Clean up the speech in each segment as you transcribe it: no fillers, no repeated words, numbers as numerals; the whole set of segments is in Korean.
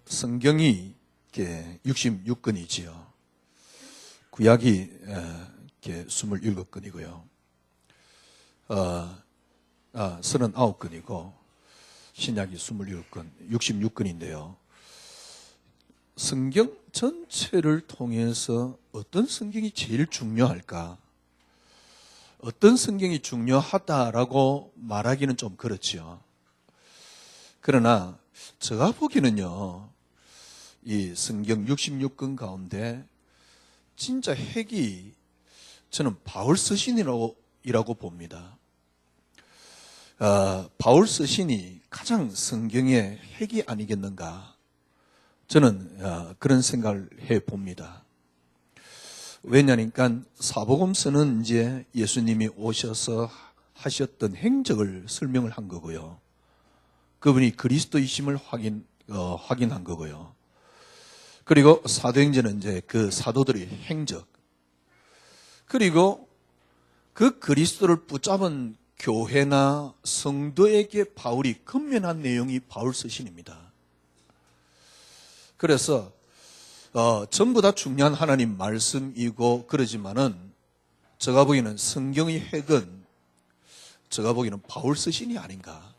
성경이 66권이지요. 구약이 27권이고요. 39권이고 신약이 27권, 66권인데요. 성경 전체를 통해서 어떤 성경이 제일 중요할까? 어떤 성경이 중요하다라고 말하기는 좀 그렇지요. 그러나 제가 보기는요, 이 성경 66권 가운데 진짜 핵이 저는 바울 서신이라고 봅니다. 바울 서신이 가장 성경의 핵이 아니겠는가? 저는 그런 생각을 해봅니다. 왜냐니까 사복음서는 이제 예수님이 오셔서 하셨던 행적을 설명을 한 거고요. 그분이 그리스도이심을 확인한 거고요. 그리고 사도행전은 이제 그 사도들의 행적, 그리고 그 그리스도를 붙잡은 교회나 성도에게 바울이 건면한 내용이 바울 서신입니다. 그래서 전부 다 중요한 하나님 말씀이고 그러지만은 제가 보기에는 성경의 핵은 제가 보기에는 바울 서신이 아닌가.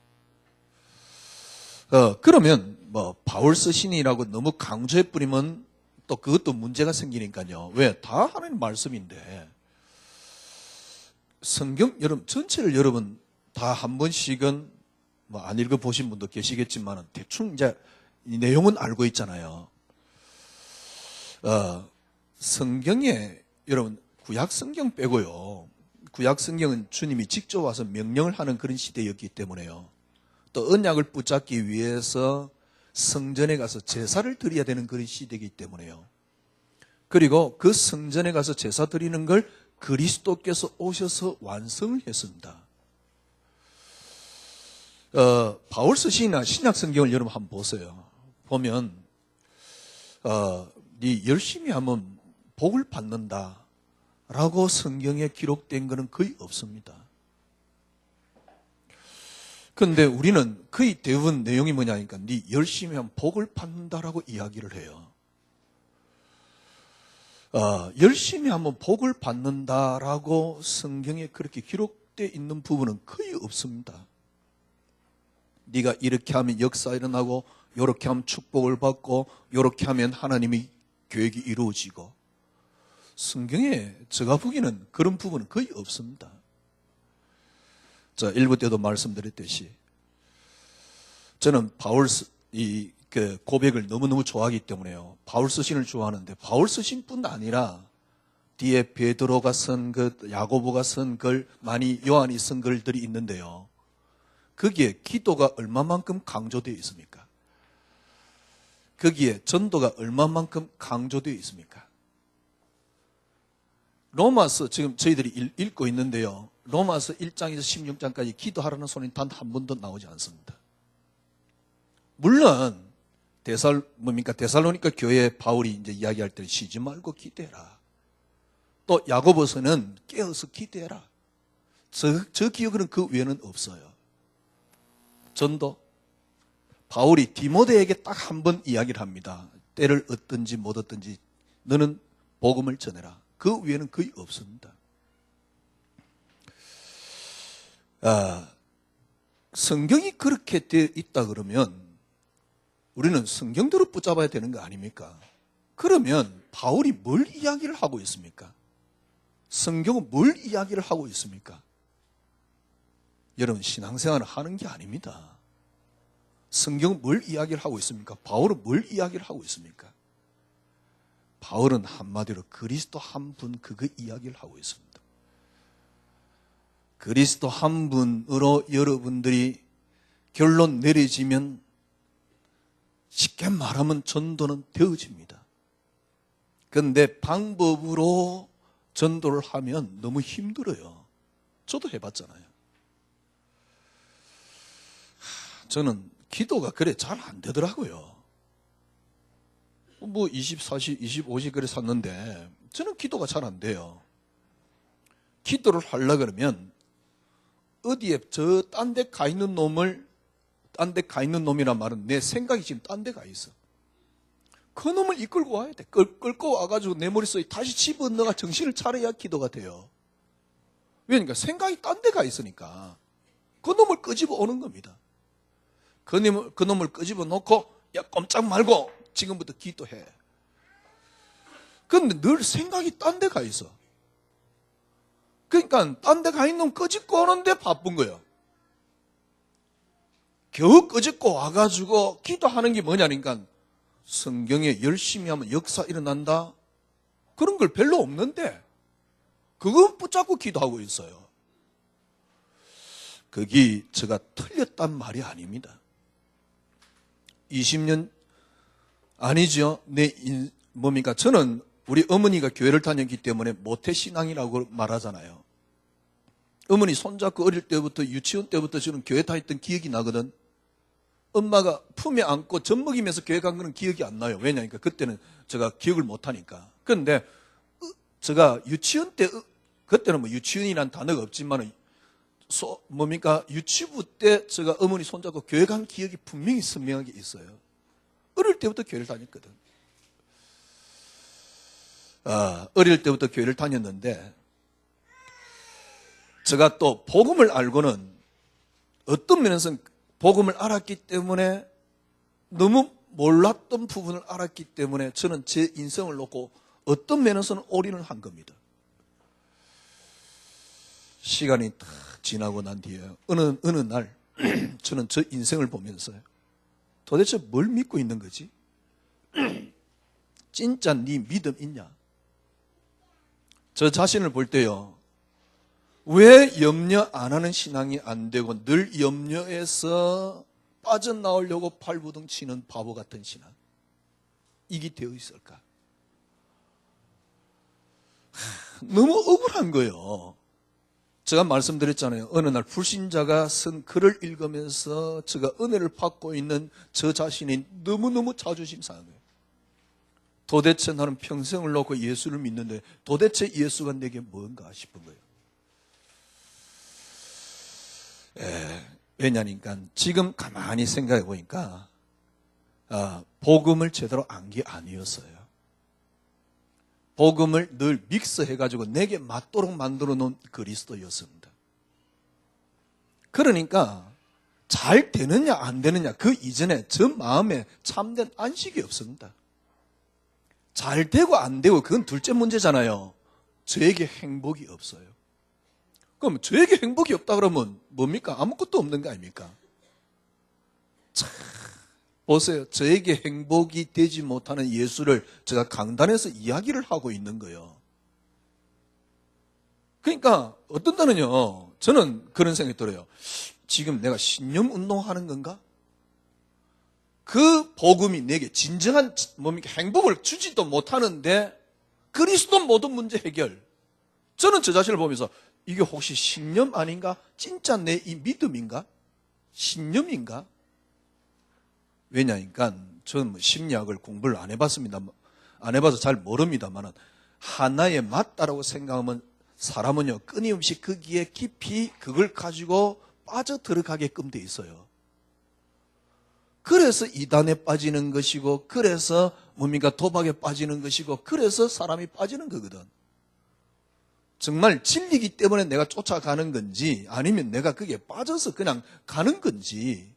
그러면 바울 서신이라고 너무 강조해버리면 또 그것도 문제가 생기니까요. 왜? 다 하나님 말씀인데 성경 여러분 전체를 여러분 다 한 번씩은 안 읽어보신 분도 계시겠지만 대충 이제 이 내용은 알고 있잖아요. 성경에 여러분 구약 성경 빼고요. 구약 성경은 주님이 직접 와서 명령을 하는 그런 시대였기 때문에요. 또 언약을 붙잡기 위해서 성전에 가서 제사를 드려야 되는 그런 시대이기 때문에요. 그리고 그 성전에 가서 제사 드리는 걸 그리스도께서 오셔서 완성을 했습니다. 바울 서신이나 신약 성경을 여러분 한번 보세요. 보면 네 열심히 하면 복을 받는다라고 성경에 기록된 것은 거의 없습니다. 그런데 우리는 거의 대부분 내용이 뭐냐니까 네 열심히 하면 복을 받는다라고 이야기를 해요. 열심히 하면 복을 받는다라고 성경에 그렇게 기록되어 있는 부분은 거의 없습니다. 네가 이렇게 하면 역사 일어나고 이렇게 하면 축복을 받고 이렇게 하면 하나님의 계획이 이루어지고 성경에 제가 보기에는 그런 부분은 거의 없습니다. 자, 1부 때도 말씀드렸듯이 저는 바울 그 고백을 너무너무 좋아하기 때문에요. 바울 서신을 좋아하는데 바울 서신뿐 아니라 뒤에 베드로가 쓴 것, 야고보가 쓴 글, 많이 요한이 쓴 글들이 있는데요. 거기에 기도가 얼마만큼 강조되어 있습니까? 거기에 전도가 얼마만큼 강조되어 있습니까? 로마서 지금 저희들이 읽고 있는데요. 로마서 1장에서 16장까지 기도하라는 소리는 단 한 번도 나오지 않습니다. 물론 데살로니가 교회 바울이 이제 이야기할 때 쉬지 말고 기도해라. 또 야고보서는 깨어서 기도해라. 저 기억은 그 외에는 없어요. 전도 바울이 디모데에게 딱 한 번 이야기를 합니다. 때를 얻든지 못 얻든지 너는 복음을 전해라. 그 외에는 거의 없습니다. 성경이 그렇게 되어 있다 그러면 우리는 성경대로 붙잡아야 되는 거 아닙니까? 그러면 바울이 뭘 이야기를 하고 있습니까? 성경은 뭘 이야기를 하고 있습니까? 여러분 신앙생활을 하는 게 아닙니다. 성경은 뭘 이야기를 하고 있습니까? 바울은 뭘 이야기를 하고 있습니까? 바울은 한마디로 그리스도 한 분 그거 이야기를 하고 있습니다. 그리스도 한 분으로 여러분들이 결론 내려지면 쉽게 말하면 전도는 되어집니다. 그런데 방법으로 전도를 하면 너무 힘들어요. 저도 해봤잖아요. 저는 기도가 그래 잘 안 되더라고요. 24시, 25시 그래 샀는데 저는 기도가 잘 안 돼요. 기도를 하려고 그러면 어디에 저 딴 데 가 있는 놈을 딴 데 가 있는 놈이란 말은 내 생각이 지금 딴 데 가 있어. 그 놈을 이끌고 와야 돼. 끌고 와가지고 내 머릿속에 다시 집어넣어가 정신을 차려야 기도가 돼요. 왜냐니까 생각이 딴 데 가 있으니까 그 놈을 끄집어 오는 겁니다. 그 놈을 끄집어 놓고 야 꼼짝 말고 지금부터 기도해. 그런데 늘 생각이 딴 데 가 있어. 그러니까 딴 데 가 있는 놈 끄집고 오는데 바쁜 거예요. 겨우 끄집고 와가지고 기도하는 게 뭐냐니까 성경에 열심히 하면 역사 일어난다? 그런 걸 별로 없는데 그거 붙잡고 기도하고 있어요. 그게 제가 틀렸단 말이 아닙니다. 20년 아니죠. 뭡니까? 저는 우리 어머니가 교회를 다녔기 때문에 모태신앙이라고 말하잖아요. 어머니 손잡고 어릴 때부터 유치원 때부터 저는 교회 다녔던 기억이 나거든. 엄마가 품에 안고 젖 먹이면서 교회 간 거는 기억이 안 나요. 왜냐니까 그때는 제가 기억을 못 하니까. 그런데 제가 유치원 때 그때는 뭐 유치원이란 단어가 없지만 유치부 때 제가 어머니 손잡고 교회 간 기억이 분명히 선명하게 있어요. 어릴 때부터 교회를 다녔거든. 어릴 때부터 교회를 다녔는데 제가 또 복음을 알고는 어떤 면에서는 복음을 알았기 때문에 너무 몰랐던 부분을 알았기 때문에 저는 제 인생을 놓고 어떤 면에서는 올인을 한 겁니다. 시간이 딱 지나고 난 뒤에 어느 날 저는 저 인생을 보면서 도대체 뭘 믿고 있는 거지? 진짜 네 믿음 있냐? 저 자신을 볼 때요. 왜 염려 안 하는 신앙이 안 되고 늘 염려해서 빠져나오려고 발부둥 치는 바보 같은 신앙? 이게 되어 있을까? 너무 억울한 거예요. 제가 말씀드렸잖아요. 어느 날 불신자가 쓴 글을 읽으면서 제가 은혜를 받고 있는 저 자신이 너무너무 자존심 상한 거예요. 도대체 나는 평생을 놓고 예수를 믿는데 도대체 예수가 내게 뭔가 싶은 거예요. 왜냐니까 지금 가만히 생각해 보니까 복음을 제대로 안 게 아니었어요. 복음을 늘 믹스해가지고 내게 맞도록 만들어 놓은 그리스도였습니다. 그러니까 잘 되느냐 안 되느냐 그 이전에 저 마음에 참된 안식이 없습니다. 잘 되고 안 되고 그건 둘째 문제잖아요. 저에게 행복이 없어요. 그럼 저에게 행복이 없다 그러면 뭡니까? 아무것도 없는 거 아닙니까? 참, 보세요. 저에게 행복이 되지 못하는 예수를 제가 강단에서 이야기를 하고 있는 거예요. 그러니까 어떤 때는요. 저는 그런 생각이 들어요. 지금 내가 신념 운동하는 건가? 그 복음이 내게 진정한 뭡니까? 행복을 주지도 못하는데 그리스도 모든 문제 해결. 저는 저 자신을 보면서 이게 혹시 신념 아닌가? 진짜 내 이 믿음인가? 신념인가? 왜냐니까 저는 심리학을 공부를 안 해봤습니다. 안 해봐서 잘 모릅니다만 하나의 맞다라고 생각하면 사람은요 끊임없이 거기에 깊이 그걸 가지고 빠져 들어가게끔 돼 있어요. 그래서 이단에 빠지는 것이고 그래서 뭡니까 도박에 빠지는 것이고 그래서 사람이 빠지는 거거든. 정말 진리기 때문에 내가 쫓아가는 건지 아니면 내가 거기에 빠져서 그냥 가는 건지.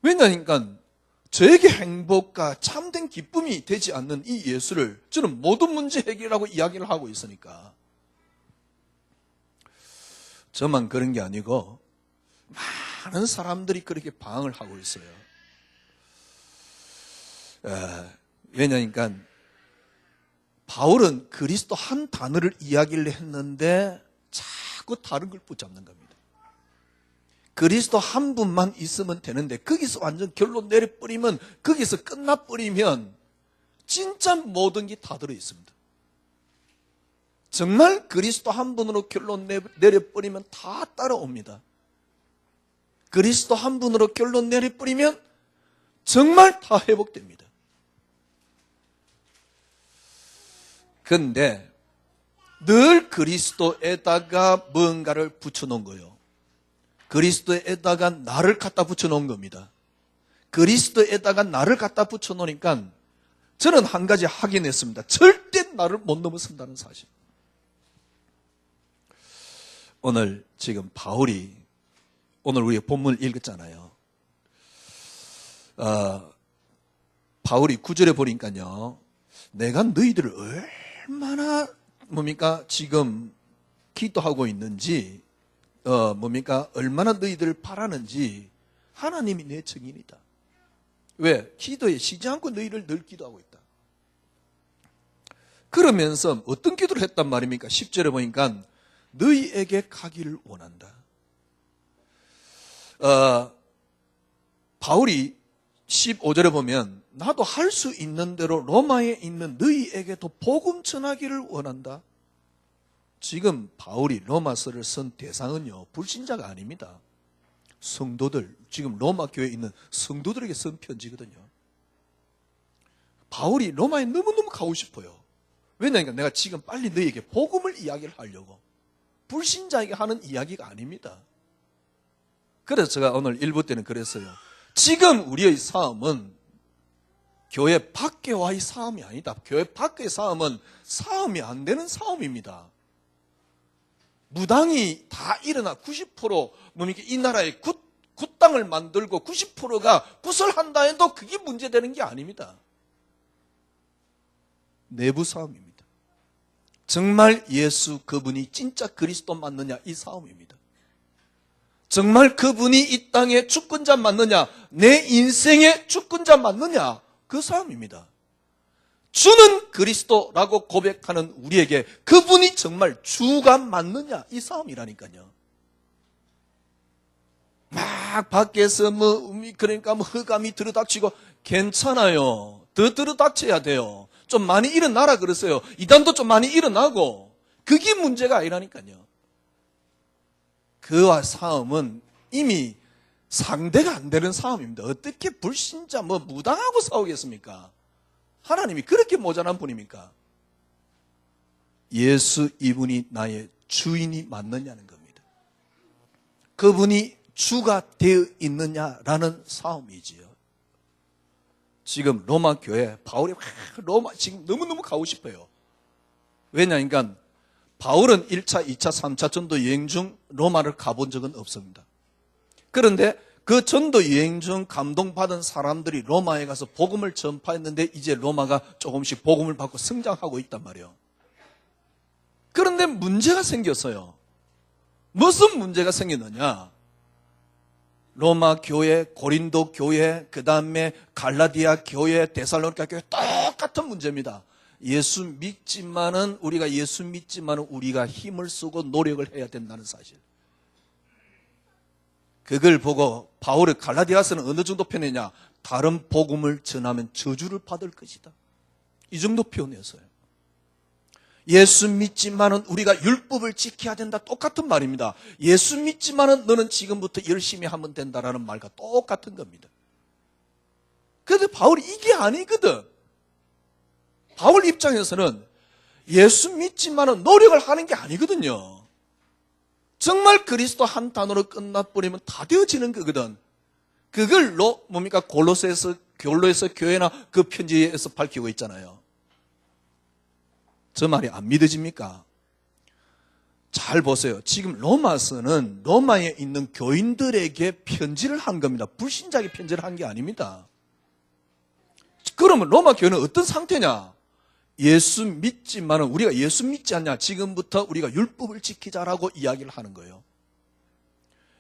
왜냐니까 저에게 행복과 참된 기쁨이 되지 않는 이 예수를 저는 모든 문제 해결하고 이야기를 하고 있으니까. 저만 그런 게 아니고 많은 사람들이 그렇게 방황을 하고 있어요. 왜냐니까 바울은 그리스도 한 단어를 이야기를 했는데 자꾸 다른 걸 붙잡는 겁니다. 그리스도 한 분만 있으면 되는데 거기서 완전 결론 내려버리면 거기서 끝나버리면 진짜 모든 게 다 들어있습니다. 정말 그리스도 한 분으로 결론 내려버리면 다 따라옵니다. 그리스도 한 분으로 결론 내려버리면 정말 다 회복됩니다. 그런데 늘 그리스도에다가 뭔가를 붙여놓은 거예요. 그리스도에다가 나를 갖다 붙여놓은 겁니다. 그리스도에다가 나를 갖다 붙여놓으니까 저는 한 가지 확인했습니다. 절대 나를 못 넘어선다는 사실. 오늘 지금 바울이 오늘 우리가 본문을 읽었잖아요. 바울이 9절에 보니까요, 내가 너희들을 얼마나 지금 기도하고 있는지, 얼마나 너희들을 바라는지 하나님이 내 증인이다. 왜? 기도에 쉬지 않고 너희를 늘 기도하고 있다. 그러면서 어떤 기도를 했단 말입니까? 10절에 보니까 너희에게 가기를 원한다. 바울이 15절에 보면 나도 할 수 있는 대로 로마에 있는 너희에게도 복음 전하기를 원한다. 지금 바울이 로마서를 쓴 대상은요, 불신자가 아닙니다. 성도들, 지금 로마 교회에 있는 성도들에게 쓴 편지거든요. 바울이 로마에 너무너무 가고 싶어요. 왜냐하면 내가 지금 빨리 너희에게 복음을 이야기를 하려고. 불신자에게 하는 이야기가 아닙니다. 그래서 제가 오늘 1부 때는 그랬어요. 지금 우리의 싸움은 교회 밖에와의 싸움이 아니다. 교회 밖의 싸움은 싸움이 안 되는 싸움입니다. 무당이 다 일어나 90% 이 나라의 굿당을 만들고 90%가 굿을 한다 해도 그게 문제되는 게 아닙니다. 내부 싸움입니다. 정말 예수 그분이 진짜 그리스도 맞느냐, 이 싸움입니다. 정말 그분이 이 땅의 주권자 맞느냐, 내 인생의 주권자 맞느냐, 그 싸움입니다. 주는 그리스도라고 고백하는 우리에게 그분이 정말 주가 맞느냐, 이 싸움이라니까요. 막 밖에서 흑암이 들어닥치고 괜찮아요. 더 들어닥쳐야 돼요. 좀 많이 일어나라 그랬어요. 이단도 좀 많이 일어나고, 그게 문제가 아니라니까요. 그와 싸움은 이미 상대가 안 되는 싸움입니다. 어떻게 불신자 무당하고 싸우겠습니까? 하나님이 그렇게 모자란 분입니까? 예수 이분이 나의 주인이 맞느냐는 겁니다. 그분이 주가 되어 있느냐라는 싸움이지요. 지금 로마 교회, 바울이 로마 지금 너무너무 가고 싶어요. 왜냐하니까 바울은 1차, 2차, 3차 전도 여행 중 로마를 가본 적은 없습니다. 그런데 그 전도 여행 중 감동받은 사람들이 로마에 가서 복음을 전파했는데 이제 로마가 조금씩 복음을 받고 성장하고 있단 말이에요. 그런데 문제가 생겼어요. 무슨 문제가 생겼느냐? 로마 교회, 고린도 교회, 그 다음에 갈라디아 교회, 데살로니가 교회 똑같은 문제입니다. 우리가 예수 믿지만은 우리가 힘을 쓰고 노력을 해야 된다는 사실. 그걸 보고 바울의 갈라디아서는 어느 정도 표현했냐? 다른 복음을 전하면 저주를 받을 것이다. 이 정도 표현했어요. 예수 믿지만은 우리가 율법을 지켜야 된다. 똑같은 말입니다. 예수 믿지만은 너는 지금부터 열심히 하면 된다라는 말과 똑같은 겁니다. 그런데 바울이 이게 아니거든. 바울 입장에서는 예수 믿지만은 노력을 하는 게 아니거든요. 정말 그리스도 한 단어로 끝나버리면 다 되어지는 거거든. 그걸로 골로새서 교회나 그 편지에서 밝히고 있잖아요. 저 말이 안 믿어집니까? 잘 보세요. 지금 로마서는 로마에 있는 교인들에게 편지를 한 겁니다. 불신자에게 편지를 한 게 아닙니다. 그러면 로마 교회는 어떤 상태냐? 예수 믿지만은 우리가 예수 믿지 않냐? 지금부터 우리가 율법을 지키자라고 이야기를 하는 거예요.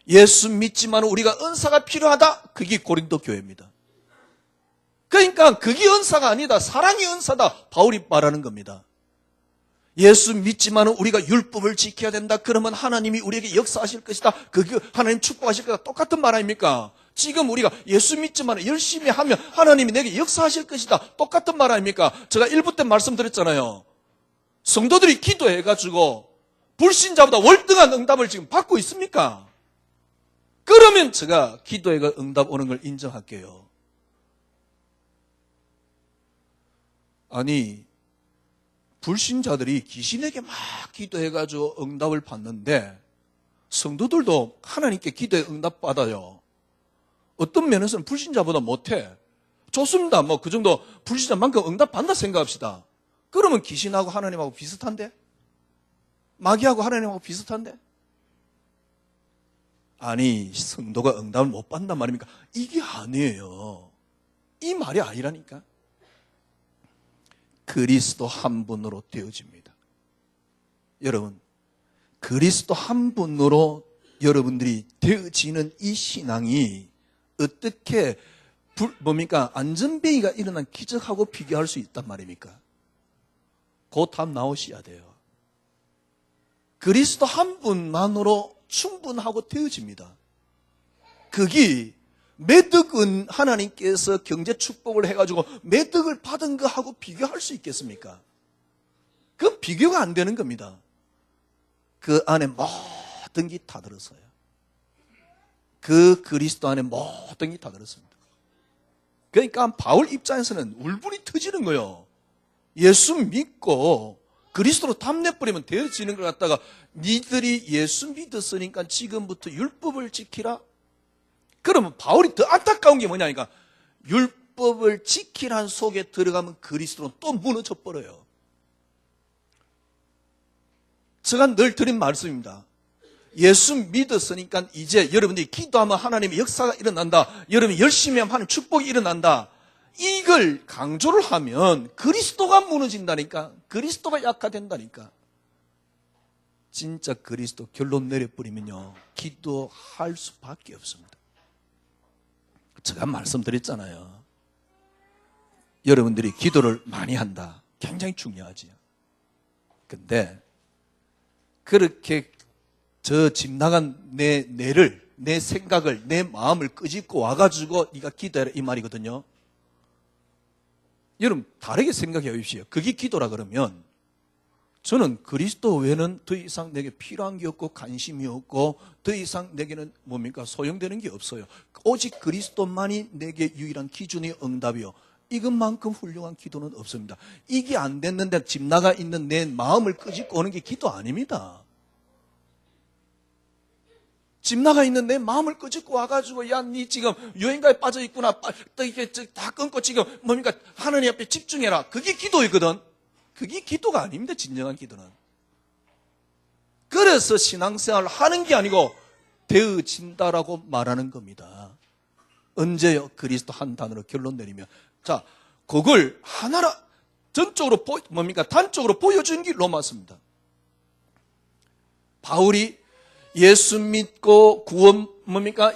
예수 믿지만은 우리가 은사가 필요하다? 그게 고린도 교회입니다. 그러니까 그게 은사가 아니다. 사랑이 은사다. 바울이 말하는 겁니다. 예수 믿지만은 우리가 율법을 지켜야 된다. 그러면 하나님이 우리에게 역사하실 것이다. 그게 하나님 축복하실 것이다. 똑같은 말 아닙니까? 지금 우리가 예수 믿지만 열심히 하면 하나님이 내게 역사하실 것이다. 똑같은 말 아닙니까? 제가 1부 때 말씀드렸잖아요. 성도들이 기도해가지고 불신자보다 월등한 응답을 지금 받고 있습니까? 그러면 제가 기도에 응답 오는 걸 인정할게요. 아니, 불신자들이 귀신에게 막 기도해가지고 응답을 받는데 성도들도 하나님께 기도에 응답받아요. 어떤 면에서는 불신자보다 못해. 좋습니다. 뭐 그 정도 불신자만큼 응답받는다 생각합시다. 그러면 귀신하고 하나님하고 비슷한데? 마귀하고 하나님하고 비슷한데? 아니, 성도가 응답을 못 받는단 말입니까? 이게 아니에요. 이 말이 아니라니까. 그리스도 한 분으로 되어집니다. 여러분, 그리스도 한 분으로 여러분들이 되어지는 이 신앙이 어떻게 안전뱅이가 일어난 기적하고 비교할 수 있단 말입니까? 그 답 나오셔야 돼요. 그리스도 한 분만으로 충분하고 되어집니다. 그게 매덕은 하나님께서 경제 축복을 해가지고 매덕을 받은 거하고 비교할 수 있겠습니까? 그 비교가 안 되는 겁니다. 그 안에 모든 게 다 들었어요. 그 그리스도 안에 모든 게 다 들었습니다. 그러니까 바울 입장에서는 울분이 터지는 거예요. 예수 믿고 그리스도로 담내버리면 되어지는 것 같다가 니들이 예수 믿었으니까 지금부터 율법을 지키라? 그러면 바울이 더 안타까운 게 뭐냐니까 율법을 지키란 속에 들어가면 그리스도는 또 무너져 버려요. 제가 늘 드린 말씀입니다. 예수 믿었으니까 이제 여러분들이 기도하면 하나님의 역사가 일어난다. 여러분이 열심히 하면 하나님의 축복이 일어난다. 이걸 강조를 하면 그리스도가 무너진다니까. 그리스도가 약화된다니까. 진짜 그리스도 결론 내려버리면요. 기도할 수밖에 없습니다. 제가 말씀드렸잖아요. 여러분들이 기도를 많이 한다. 굉장히 중요하지요. 근데 그렇게 저 집 나간 내 뇌를, 내 생각을, 내 마음을 끄집고 와가지고 네가 기도해라 이 말이거든요. 여러분 다르게 생각해 보십시오. 그게 기도라 그러면 저는 그리스도 외에는 더 이상 내게 필요한 게 없고 관심이 없고 더 이상 내게는 뭡니까? 소용되는 게 없어요. 오직 그리스도만이 내게 유일한 기준의 응답이요. 이것만큼 훌륭한 기도는 없습니다. 이게 안 됐는데 집 나가 있는 내 마음을 끄집고 오는 게 기도 아닙니다. 집 나가 있는 내 마음을 끄집고 와가지고 야, 니 지금 여행가에 빠져 있구나. 이렇게 다 끊고 지금 뭡니까? 하나님 앞에 집중해라. 그게 기도이거든. 그게 기도가 아닙니다. 진정한 기도는. 그래서 신앙생활을 하는 게 아니고 되어진다라고 말하는 겁니다. 언제요? 그리스도 한 단어로 결론 내리면. 자, 그걸 하나라 전적으로 단적으로 보여준 게 로마서입니다. 바울이 예수 믿고 구원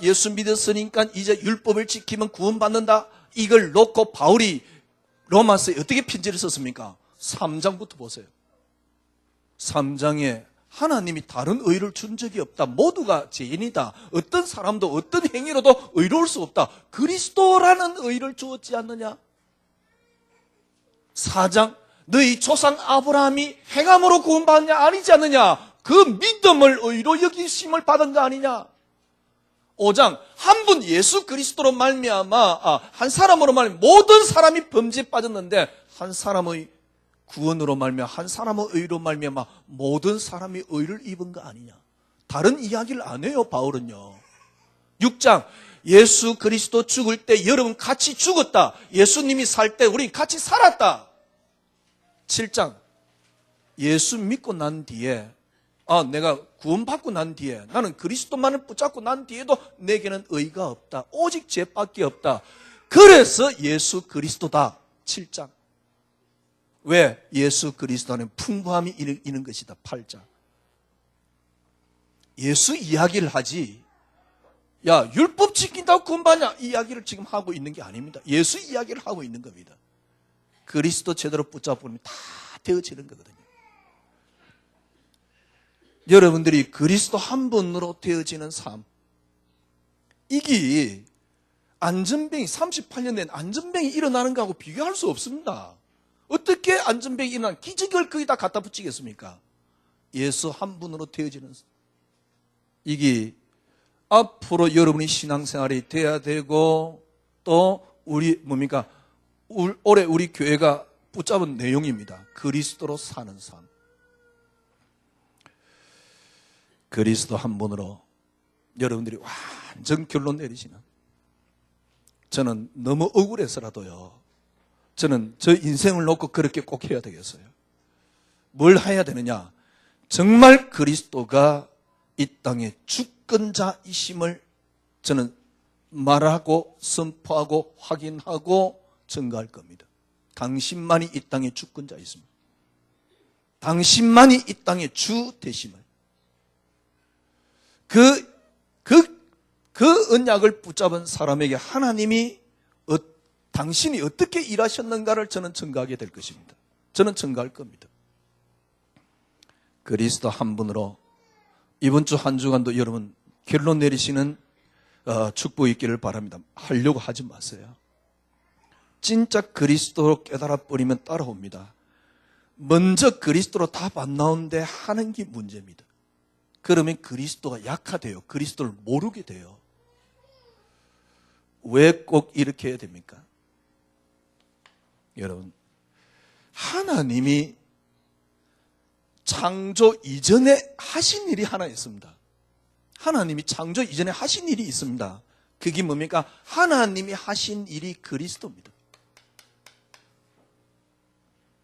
예수 믿었으니까 이제 율법을 지키면 구원받는다. 이걸 놓고 바울이 로마서에 어떻게 편지를 썼습니까? 3장부터 보세요. 3장에 하나님이 다른 의를 준 적이 없다. 모두가 죄인이다. 어떤 사람도 어떤 행위로도 의로울 수 없다. 그리스도라는 의를 주었지 않느냐? 4장 너희 조상 아브라함이 행함으로 구원받느냐 아니지 않느냐? 그 믿음을 의로 여기심을 받은 거 아니냐? 5장 한 분 예수 그리스도로 말미암아 한 사람으로 말미암아 모든 사람이 범죄에 빠졌는데 한 사람의 구원으로 말미암아 한 사람의 의로 말미암아 모든 사람이 의를 입은 거 아니냐? 다른 이야기를 안 해요. 바울은요. 6장 예수 그리스도 죽을 때 여러분 같이 죽었다. 예수님이 살 때 우리 같이 살았다. 7장 예수 믿고 난 뒤에 내가 구원받고 난 뒤에 나는 그리스도만을 붙잡고 난 뒤에도 내게는 의가 없다. 오직 죄밖에 없다. 그래서 예수 그리스도다. 7장. 왜? 예수 그리스도 안에 풍부함이 있는 것이다. 8장. 예수 이야기를 하지. 야, 율법 지킨다고 구원받냐? 이 이야기를 지금 하고 있는 게 아닙니다. 예수 이야기를 하고 있는 겁니다. 그리스도 제대로 붙잡으면 다 되어지는 거거든요. 여러분들이 그리스도 한 분으로 되어지는 삶. 이게 안전뱅이 38년 된 안전뱅이 일어나는 거하고 비교할 수 없습니다. 어떻게 안전뱅이 일어나는 기적을 거기다 갖다 붙이겠습니까? 예수 한 분으로 되어지는 이게 앞으로 여러분이 신앙생활이 돼야 되고 또 우리 올해 우리 교회가 붙잡은 내용입니다. 그리스도로 사는 삶. 그리스도 한 분으로 여러분들이 완전 결론 내리시는, 저는 너무 억울해서라도요, 저는 저 인생을 놓고 그렇게 꼭 해야 되겠어요. 뭘 해야 되느냐? 정말 그리스도가 이 땅의 주권자이심을 저는 말하고 선포하고 확인하고 증거할 겁니다. 당신만이 이 땅의 주권자이십니다. 당신만이 이 땅의 주 되심을, 그 언약을 붙잡은 사람에게 하나님이 당신이 어떻게 일하셨는가를 저는 증거하게 될 것입니다. 저는 증거할 겁니다. 그리스도 한 분으로 이번 주 한 주간도 여러분 결론 내리시는 축복이 있기를 바랍니다. 하려고 하지 마세요. 진짜 그리스도로 깨달아 버리면 따라옵니다. 먼저 그리스도로 답 안 나오는데 하는 게 문제입니다. 그러면 그리스도가 약화돼요. 그리스도를 모르게 돼요. 왜 꼭 이렇게 해야 됩니까? 여러분, 하나님이 창조 이전에 하신 일이 하나 있습니다. 하나님이 창조 이전에 하신 일이 있습니다. 그게 뭡니까? 하나님이 하신 일이 그리스도입니다.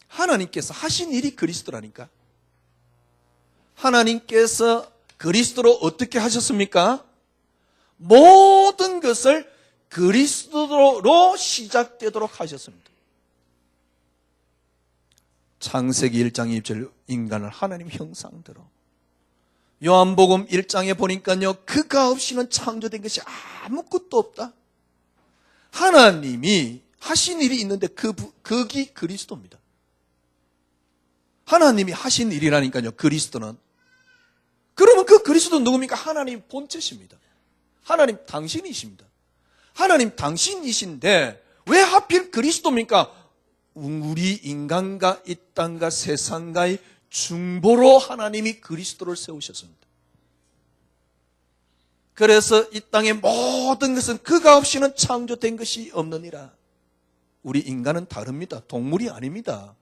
하나님께서 하신 일이 그리스도라니까. 하나님께서 그리스도로 어떻게 하셨습니까? 모든 것을 그리스도로 시작되도록 하셨습니다. 창세기 1장 2절, 인간을 하나님 형상대로. 요한복음 1장에 보니까요, 그가 없이는 창조된 것이 아무것도 없다. 하나님이 하신 일이 있는데 그게 그리스도입니다. 하나님이 하신 일이라니까요, 그리스도는. 그러면 그 그리스도는 누굽니까? 하나님 본체십니다. 하나님 당신이십니다. 하나님 당신이신데 왜 하필 그리스도입니까? 우리 인간과 이 땅과 세상과의 중보로 하나님이 그리스도를 세우셨습니다. 그래서 이 땅의 모든 것은 그가 없이는 창조된 것이 없느니라. 우리 인간은 다릅니다. 동물이 아닙니다.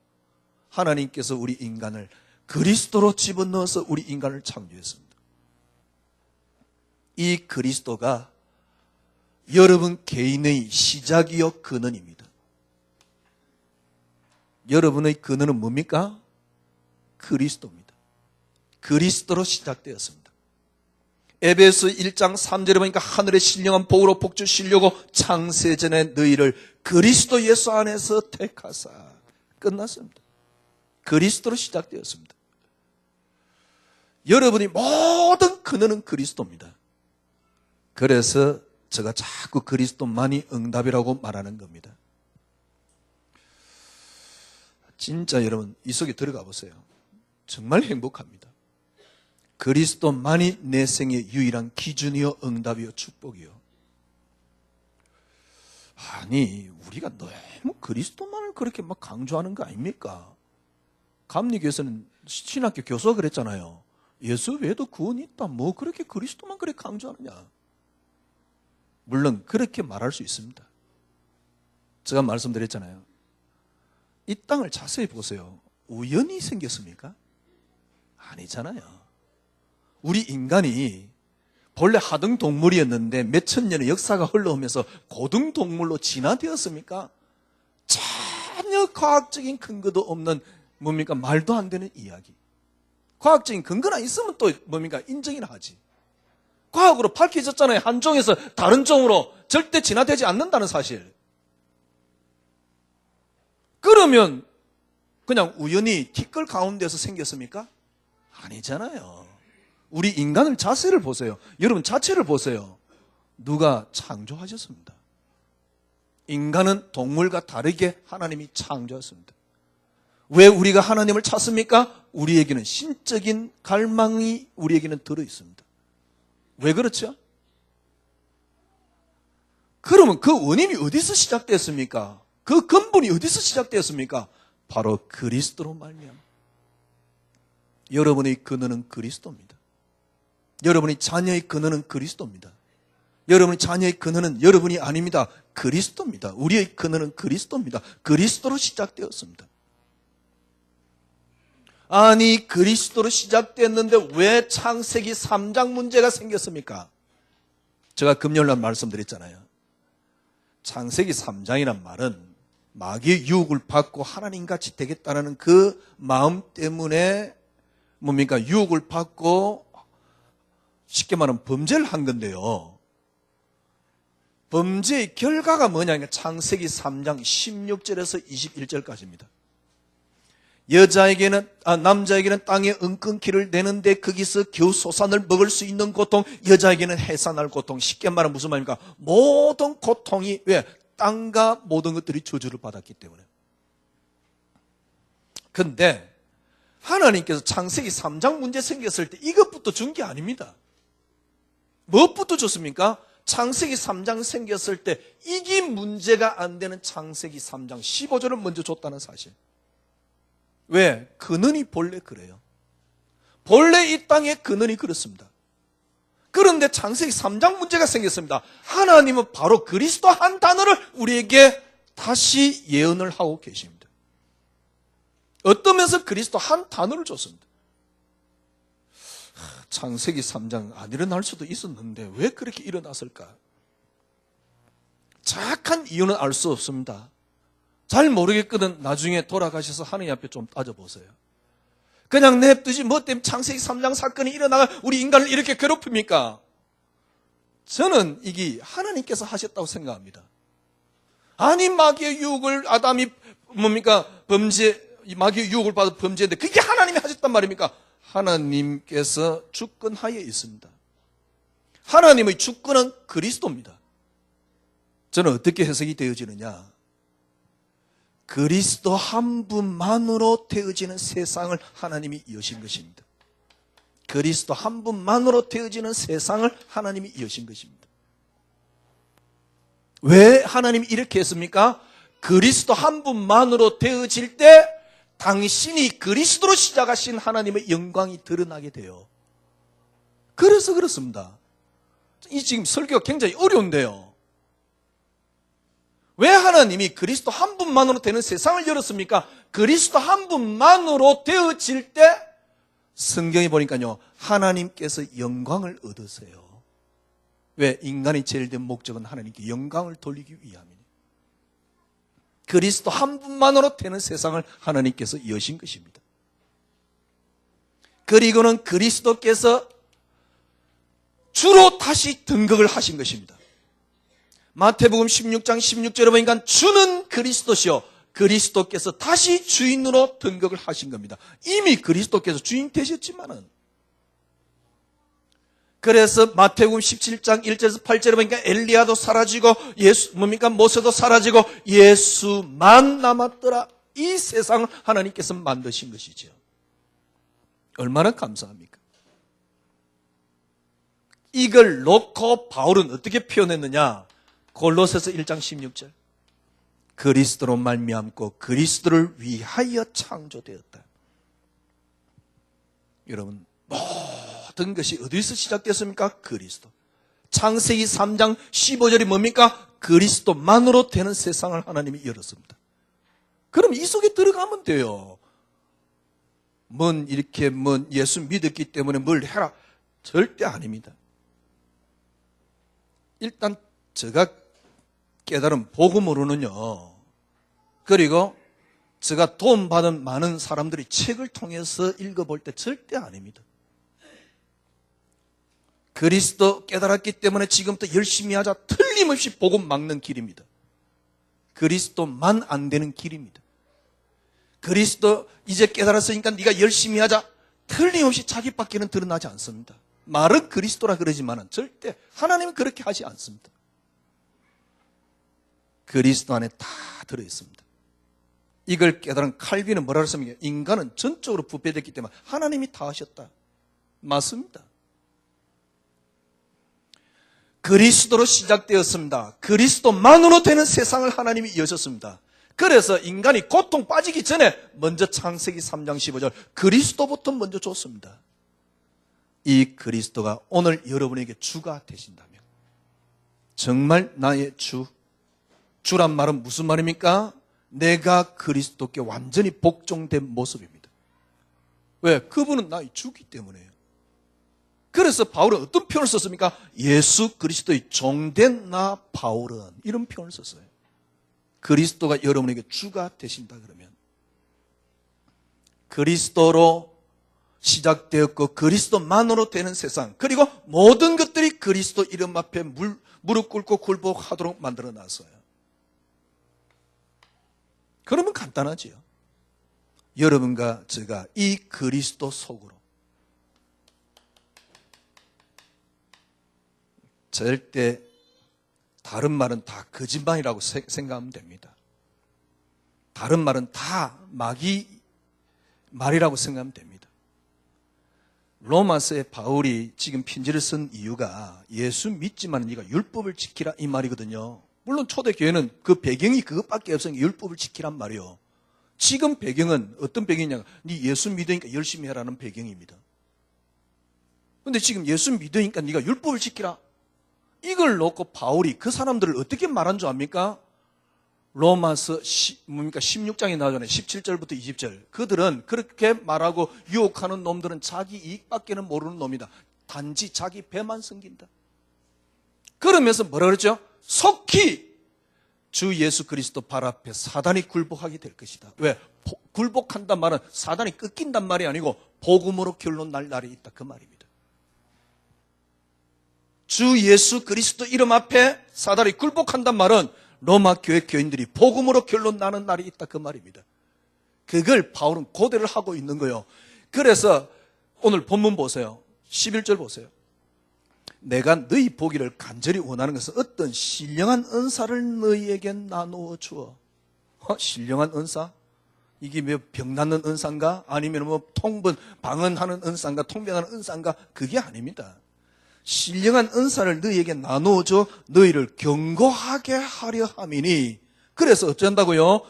하나님께서 우리 인간을 그리스도로 집어넣어서 우리 인간을 창조했습니다. 이 그리스도가 여러분 개인의 시작이요 근원입니다. 여러분의 근원은 뭡니까? 그리스도입니다. 그리스도로 시작되었습니다. 에베소 1장 3절에 보니까 하늘의 신령한 복으로 복주시려고 창세전에 너희를 그리스도 예수 안에서 택하사. 끝났습니다. 그리스도로 시작되었습니다. 여러분이 모든 근원은 그리스도입니다. 그래서 제가 자꾸 그리스도만이 응답이라고 말하는 겁니다. 진짜 여러분 이 속에 들어가 보세요. 정말 행복합니다. 그리스도만이 내 생의 유일한 기준이요 응답이요 축복이요. 아니 우리가 너무 그리스도만을 그렇게 막 강조하는 거 아닙니까? 감리교에서는 신학교 교수가 그랬잖아요. 예수 외에도 구원이 있다. 뭐 그렇게 그리스도만 그렇게 강조하느냐. 물론 그렇게 말할 수 있습니다. 제가 말씀드렸잖아요. 이 땅을 자세히 보세요. 우연히 생겼습니까? 아니잖아요. 우리 인간이 본래 하등동물이었는데 몇천 년의 역사가 흘러오면서 고등동물로 진화되었습니까? 전혀 과학적인 근거도 없는 뭡니까? 말도 안 되는 이야기. 과학적인 근거나 있으면 또 뭡니까? 인정이나 하지. 과학으로 밝혀졌잖아요. 한 종에서 다른 종으로 절대 진화되지 않는다는 사실. 그러면 그냥 우연히 티끌 가운데서 생겼습니까? 아니잖아요. 우리 인간을 자세를 보세요. 여러분 자체를 보세요. 누가 창조하셨습니다. 인간은 동물과 다르게 하나님이 창조하셨습니다. 왜 우리가 하나님을 찾습니까? 우리에게는 신적인 갈망이 우리에게는 들어있습니다. 왜 그렇죠? 그러면 그 원인이 어디서 시작됐습니까? 그 근본이 어디서 시작되었습니까? 바로 그리스도로 말미암아. 여러분의 근원은 그리스도입니다. 여러분의 자녀의 근원은 그리스도입니다. 여러분의 자녀의 근원은 여러분이 아닙니다. 그리스도입니다. 우리의 근원은 그리스도입니다. 그리스도로 시작되었습니다. 아니 그리스도로 시작됐는데 왜 창세기 3장 문제가 생겼습니까? 제가 금요일날 말씀드렸잖아요. 창세기 3장이란 말은 마귀의 유혹을 받고 하나님같이 되겠다는 그 마음 때문에 뭡니까? 유혹을 받고 쉽게 말하면 범죄를 한 건데요. 범죄의 결과가 뭐냐? 창세기 3장 16절에서 21절까지입니다. 남자에게는 땅에 은끈기를 내는데 거기서 겨우 소산을 먹을 수 있는 고통, 여자에게는 해산할 고통. 쉽게 말하면 무슨 말입니까? 모든 고통이 왜? 땅과 모든 것들이 저주를 받았기 때문에. 근데 하나님께서 창세기 3장 문제 생겼을 때 이것부터 준 게 아닙니다. 무엇부터 줬습니까? 창세기 3장 생겼을 때 이게 문제가 안 되는 창세기 3장 15절을 먼저 줬다는 사실. 왜? 근원이 본래 그래요. 본래 이 땅의 근원이 그렇습니다. 그런데 창세기 3장 문제가 생겼습니다. 하나님은 바로 그리스도 한 단어를 우리에게 다시 예언을 하고 계십니다. 어떤 면에서 그리스도 한 단어를 줬습니다. 창세기 3장 안 일어날 수도 있었는데 왜 그렇게 일어났을까? 정확한 이유는 알 수 없습니다. 잘 모르겠거든. 나중에 돌아가셔서 하나님 앞에 좀 따져보세요. 그냥 냅두지 뭐 때문에 창세기 3장 사건이 일어나가 우리 인간을 이렇게 괴롭힙니까? 저는 이게 하나님께서 하셨다고 생각합니다. 아니 마귀의 유혹을 아담이 마귀의 유혹을 받아 범죄인데 그게 하나님이 하셨단 말입니까? 하나님께서 주권하에 있습니다. 하나님의 주권은 그리스도입니다. 저는 어떻게 해석이 되어지느냐? 그리스도 한 분만으로 되어지는 세상을 하나님이 여신 것입니다. 그리스도 한 분만으로 되어지는 세상을 하나님이 여신 것입니다. 왜 하나님이 이렇게 했습니까? 그리스도 한 분만으로 되어질 때 당신이 그리스도로 시작하신 하나님의 영광이 드러나게 돼요. 그래서 그렇습니다. 이 지금 설교가 굉장히 어려운데요. 왜 하나님이 그리스도 한 분만으로 되는 세상을 열었습니까? 그리스도 한 분만으로 되어질 때 성경에 보니까요, 하나님께서 영광을 얻으세요. 왜? 인간이 제일 된 목적은 하나님께 영광을 돌리기 위함이에요. 그리스도 한 분만으로 되는 세상을 하나님께서 여신 것입니다. 그리고는 그리스도께서 주로 다시 등극을 하신 것입니다. 마태복음 16장 16절에 보니까 주는 그리스도시요 그리스도께서 다시 주인으로 등극을 하신 겁니다. 이미 그리스도께서 주인 되셨지만은 그래서 마태복음 17장 1절에서 8절에 보니까 엘리야도 사라지고 모세도 사라지고 예수만 남았더라. 이 세상을 하나님께서 만드신 것이죠. 얼마나 감사합니까? 이걸 놓고 바울은 어떻게 표현했느냐? 골로새서 1장 16절. 그리스도로 말미암고 그리스도를 위하여 창조되었다. 여러분, 모든 것이 어디서 시작됐습니까? 그리스도. 창세기 3장 15절이 뭡니까? 그리스도만으로 되는 세상을 하나님이 열었습니다. 그럼 이 속에 들어가면 돼요. 이렇게 예수 믿었기 때문에 뭘 해라. 절대 아닙니다. 일단 제가 깨달은 복음으로는요, 그리고 제가 도움받은 많은 사람들이 책을 통해서 읽어볼 때 절대 아닙니다. 그리스도 깨달았기 때문에 지금부터 열심히 하자. 틀림없이 복음 막는 길입니다. 그리스도만 안 되는 길입니다. 그리스도 이제 깨달았으니까 네가 열심히 하자. 틀림없이 자기밖에는 드러나지 않습니다. 말은 그리스도라 그러지만 절대 하나님은 그렇게 하지 않습니다. 그리스도 안에 다 들어있습니다. 이걸 깨달은 칼빈은 뭐라 그랬습니까? 인간은 전적으로 부패됐기 때문에 하나님이 다 하셨다. 맞습니다. 그리스도로 시작되었습니다. 그리스도만으로 되는 세상을 하나님이 여셨습니다. 그래서 인간이 고통 빠지기 전에 먼저 창세기 3장 15절 그리스도부터 먼저 줬습니다. 이 그리스도가 오늘 여러분에게 주가 되신다면 정말 나의 주란 말은 무슨 말입니까? 내가 그리스도께 완전히 복종된 모습입니다. 왜? 그분은 나의 주기 때문에요. 그래서 바울은 어떤 표현을 썼습니까? 예수 그리스도의 종된 나 바울은, 이런 표현을 썼어요. 그리스도가 여러분에게 주가 되신다 그러면 그리스도로 시작되었고 그리스도만으로 되는 세상, 그리고 모든 것들이 그리스도 이름 앞에 무릎 꿇고 굴복하도록 만들어놨어요. 그러면 간단하지요. 여러분과 제가 이 그리스도 속으로 절대 다른 말은 다 거짓말이라고 생각하면 됩니다. 다른 말은 다 마귀 말이라고 생각하면 됩니다. 로마서에 바울이 지금 편지를 쓴 이유가 예수 믿지만 네가 율법을 지키라 이 말이거든요. 물론 초대교회는 그 배경이 그것밖에 없으니까 율법을 지키란 말이요. 지금 배경은 어떤 배경이냐, 네 예수 믿으니까 열심히 해라는 배경입니다. 그런데 지금 예수 믿으니까 네가 율법을 지키라, 이걸 놓고 바울이 그 사람들을 어떻게 말한 줄 압니까? 로마서 16장에 나오잖아요. 17절부터 20절. 그들은 그렇게 말하고 유혹하는 놈들은 자기 이익밖에는 모르는 놈이다. 단지 자기 배만 섬긴다. 그러면서 뭐라 그랬죠? 속히 주 예수 그리스도 발 앞에 사단이 굴복하게 될 것이다. 왜? 굴복한단 말은 사단이 꺾인단 말이 아니고 복음으로 결론 날 날이 있다, 그 말입니다. 주 예수 그리스도 이름 앞에 사단이 굴복한단 말은 로마 교회 교인들이 복음으로 결론 나는 날이 있다, 그 말입니다. 그걸 바울은 고대를 하고 있는 거예요. 그래서 오늘 본문 보세요. 11절 보세요. 내가 너희 보기를 간절히 원하는 것은 어떤 신령한 은사를 너희에게 나누어 주어. 신령한 은사? 이게 뭐 병 낫는 은사인가? 아니면 뭐 방언하는 은사인가? 통변하는 은사인가? 그게 아닙니다. 신령한 은사를 너희에게 나누어줘 너희를 견고하게 하려 함이니, 그래서 어쩐다고요?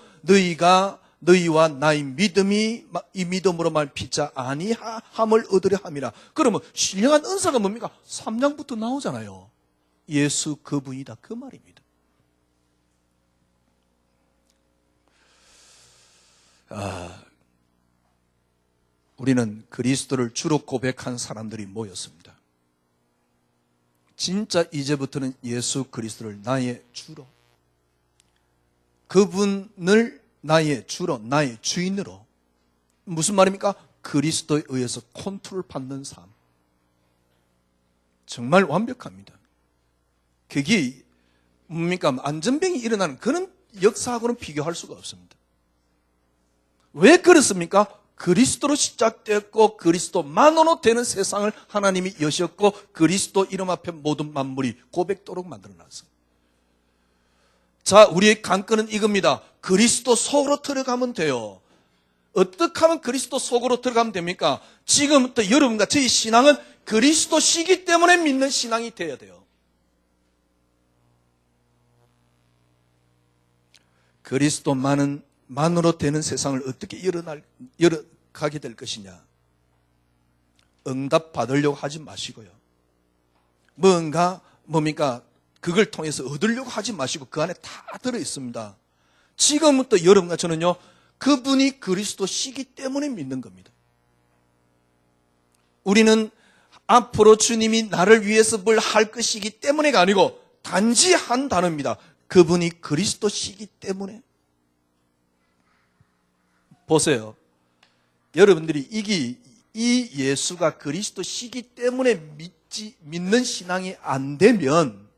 너희와 나의 믿음이 이 믿음으로 말 피자 아니함을 얻으려 함이라. 그러면 신령한 은사가 뭡니까? 3장부터 나오잖아요. 예수 그분이다, 그 말입니다. 우리는 그리스도를 주로 고백한 사람들이 모였습니다. 진짜 이제부터는 예수 그리스도를 나의 주로, 그분을 나의 주로, 나의 주인으로, 무슨 말입니까? 그리스도에 의해서 컨트롤 받는 삶. 정말 완벽합니다. 그게 뭡니까? 안전병이 일어나는 그런 역사하고는 비교할 수가 없습니다. 왜 그렇습니까? 그리스도로 시작되었고 그리스도만으로 되는 세상을 하나님이 여셨고 그리스도 이름 앞에 모든 만물이 고백도록 만들어놨어요. 자, 우리의 관건은 이겁니다. 그리스도 속으로 들어가면 돼요. 어떻게 하면 그리스도 속으로 들어가면 됩니까? 지금부터 여러분과 저희 신앙은 그리스도시기 때문에 믿는 신앙이 되어야 돼요. 그리스도만으로 되는 세상을 어떻게 열어가게 될 것이냐? 응답 받으려고 하지 마시고요. 뭡니까? 그걸 통해서 얻으려고 하지 마시고 그 안에 다 들어있습니다. 지금부터 여러분과 저는요, 그분이 그리스도시기 때문에 믿는 겁니다. 우리는 앞으로 주님이 나를 위해서 뭘 할 것이기 때문에가 아니고 단지 한 단어입니다. 그분이 그리스도시기 때문에. 보세요. 여러분들이 이 예수가 그리스도시기 때문에 믿는 신앙이 안 되면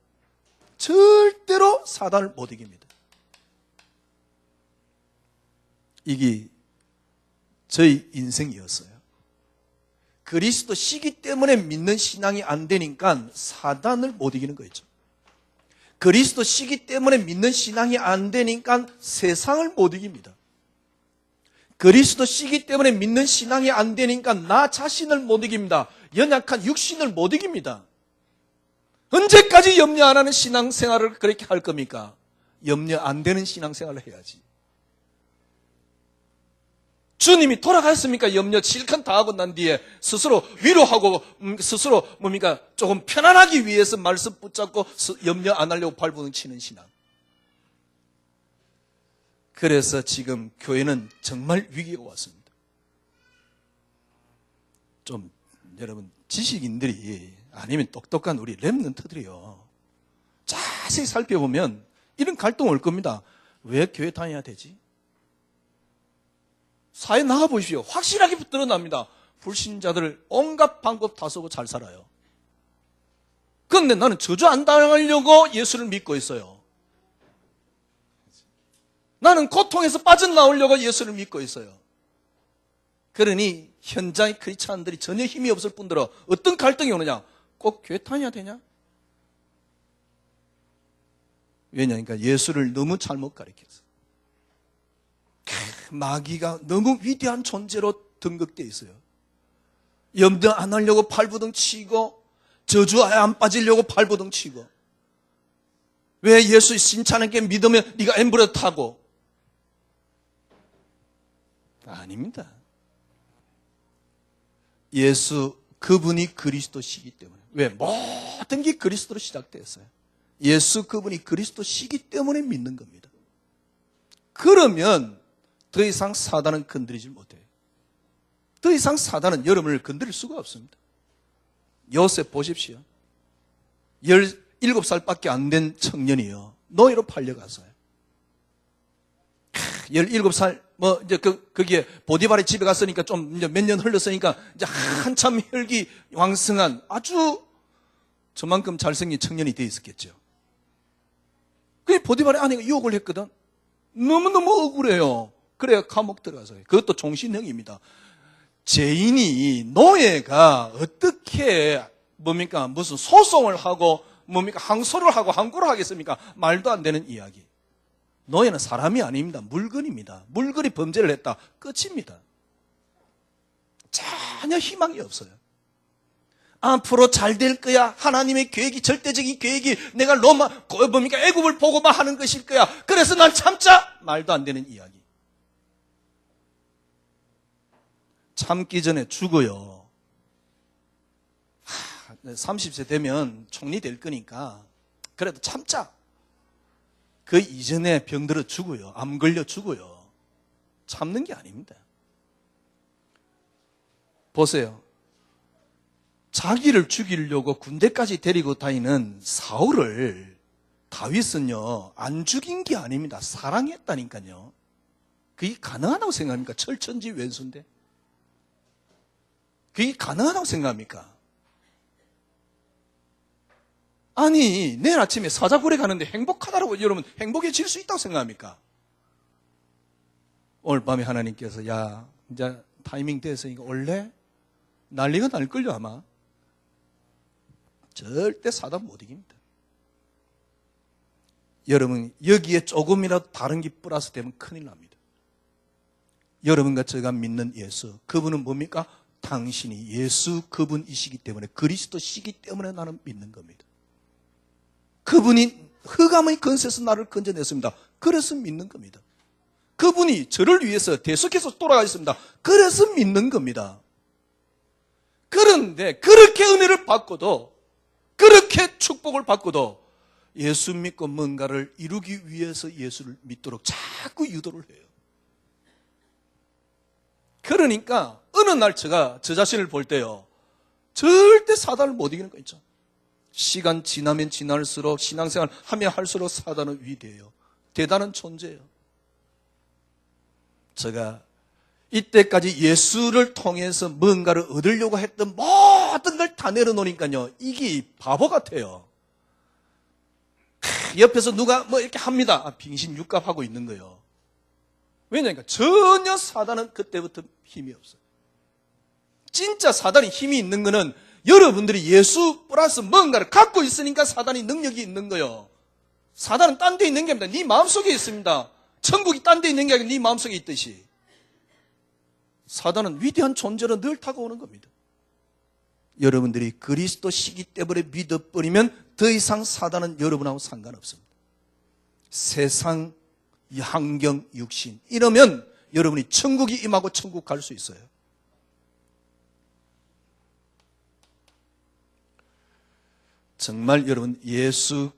절대로 사단을 못 이깁니다. 이게 저희 인생이었어요. 그리스도시기 때문에 믿는 신앙이 안 되니까 사단을 못 이기는 거죠. 그리스도시기 때문에 믿는 신앙이 안 되니까 세상을 못 이깁니다. 그리스도시기 때문에 믿는 신앙이 안 되니까 나 자신을 못 이깁니다. 연약한 육신을 못 이깁니다. 언제까지 염려 안 하는 신앙생활을 그렇게 할 겁니까? 염려 안 되는 신앙생활을 해야지. 주님이 돌아갔습니까? 염려 실컷 다 하고 난 뒤에 스스로 위로하고 스스로 조금 편안하기 위해서 말씀 붙잡고 염려 안 하려고 발버둥치는 신앙. 그래서 지금 교회는 정말 위기가 왔습니다. 좀 여러분 지식인들이 아니면 똑똑한 우리 렘넌트들이요, 자세히 살펴보면 이런 갈등 올 겁니다. 왜 교회 다녀야 되지? 사회 나가보십시오. 확실하게 드러납니다. 불신자들을 온갖 방법 다 쓰고 잘 살아요. 그런데 나는 저주 안 당하려고 예수를 믿고 있어요. 나는 고통에서 빠져나오려고 예수를 믿고 있어요. 그러니 현장의 크리스찬들이 전혀 힘이 없을 뿐더러 어떤 갈등이 오느냐? 꼭 교회 다녀야 되냐? 왜냐니까 예수를 너무 잘못 가르쳤어. 마귀가 너무 위대한 존재로 등극되어 있어요. 염려 안 하려고 발부둥 치고, 저주에 안 빠지려고 발부둥 치고, 왜 예수 신차는게 믿으면 네가 엠브레 타고. 아닙니다. 예수 그분이 그리스도시기 때문에. 왜? 모든 게 그리스도로 시작되었어요. 예수 그분이 그리스도시기 때문에 믿는 겁니다. 그러면 더 이상 사단은 건드리지 못해요. 더 이상 사단은 여러분을 건드릴 수가 없습니다. 요셉 보십시오. 17살밖에 안 된 청년이요, 노예로 팔려갔어요. 17살, 이제 거기에 보디발의 집에 갔으니까 좀 이제 몇 년 흘렀으니까 이제 한참 혈기 왕성한 아주 저만큼 잘생긴 청년이 되어 있었겠죠. 그 보디발의 아내가 유혹을 했거든. 너무너무 억울해요. 그래야 감옥 들어가서요. 그것도 종신형입니다. 죄인이, 노예가 어떻게 무슨 소송을 하고 항소를 하고 항고를 하겠습니까? 말도 안 되는 이야기. 노예는 사람이 아닙니다. 물건입니다. 물건이 범죄를 했다. 끝입니다. 전혀 희망이 없어요. 앞으로 잘 될 거야. 하나님의 계획이, 절대적인 계획이 내가 애굽을 보고만 하는 것일 거야. 그래서 난 참자. 말도 안 되는 이야기. 참기 전에 죽어요. 30세 되면 총리 될 거니까 그래도 참자. 그 이전에 병들어 죽어요. 암 걸려 죽어요. 참는 게 아닙니다. 보세요. 자기를 죽이려고 군대까지 데리고 다니는 사울을 다윗은요, 안 죽인 게 아닙니다. 사랑했다니까요. 그게 가능하다고 생각합니까? 철천지 왼수인데. 그게 가능하다고 생각합니까? 아니, 내일 아침에 사자굴에 가는데 행복하다라고 여러분 행복해질 수 있다고 생각합니까? 오늘 밤에 하나님께서 야, 이제 타이밍 됐으니까 올래? 난리가 날걸요 아마. 절대 사단 못 이깁니다. 여러분 여기에 조금이라도 다른 게 플러스 되면 큰일 납니다. 여러분과 제가 믿는 예수, 그분은 뭡니까? 당신이 예수 그분이시기 때문에, 그리스도시기 때문에 나는 믿는 겁니다. 그분이 흑암의 건세에서 나를 건져냈습니다. 그래서 믿는 겁니다. 그분이 저를 위해서 대속해서 돌아가셨습니다. 그래서 믿는 겁니다. 그런데 그렇게 은혜를 받고도, 그렇게 축복을 받고도 예수 믿고 뭔가를 이루기 위해서 예수를 믿도록 자꾸 유도를 해요. 그러니까 어느 날 제가 저 자신을 볼 때요, 절대 사단을 못 이기는 거 있죠. 시간 지나면 지날수록, 신앙생활 하면 할수록 사단은 위대해요. 대단한 존재예요. 제가 이때까지 예수를 통해서 뭔가를 얻으려고 했던 모든 걸 다 내려놓으니까요, 이게 바보 같아요. 옆에서 누가 이렇게 합니다. 빙신 육갑하고 있는 거예요. 왜냐니까 전혀 사단은 그때부터 힘이 없어요. 진짜 사단이 힘이 있는 거는 여러분들이 예수 플러스 뭔가를 갖고 있으니까 사단이 능력이 있는 거예요. 사단은 딴 데 있는 게 아닙니다. 네 마음속에 있습니다. 천국이 딴 데 있는 게 아니라 네 마음속에 있듯이. 사단은 위대한 존재로 늘 다가오는 겁니다. 여러분들이 그리스도시기 때문에 믿어버리면 더 이상 사단은 여러분하고 상관없습니다. 세상, 환경, 육신 이러면 여러분이 천국이 임하고 천국 갈 수 있어요. 정말 여러분 예수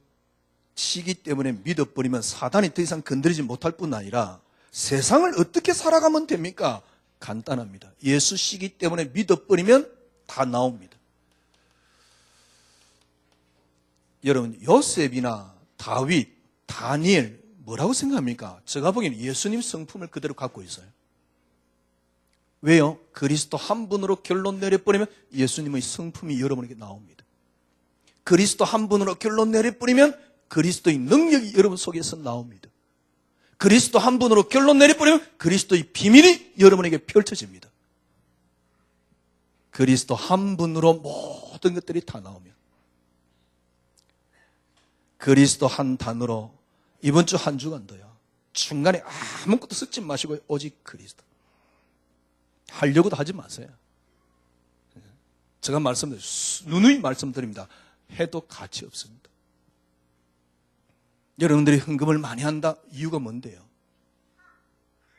시기 때문에 믿어버리면 사단이 더 이상 건드리지 못할 뿐 아니라 세상을 어떻게 살아가면 됩니까? 간단합니다. 예수 시기 때문에 믿어버리면 다 나옵니다. 여러분, 요셉이나 다윗, 다니엘 뭐라고 생각합니까? 제가 보기에는 예수님 성품을 그대로 갖고 있어요. 왜요? 그리스도 한 분으로 결론 내려버리면 예수님의 성품이 여러분에게 나옵니다. 그리스도 한 분으로 결론 내려버리면 그리스도의 능력이 여러분 속에서 나옵니다. 그리스도 한 분으로 결론 내려버리면 그리스도의 비밀이 여러분에게 펼쳐집니다. 그리스도 한 분으로 모든 것들이 다 나오면, 그리스도 한 단어로 이번 주 한 주간도요, 중간에 아무것도 섞지 마시고 오직 그리스도. 하려고도 하지 마세요. 제가 누누이 말씀드립니다. 해도 가치 없습니다. 여러분들이 헌금을 많이 한다 이유가 뭔데요?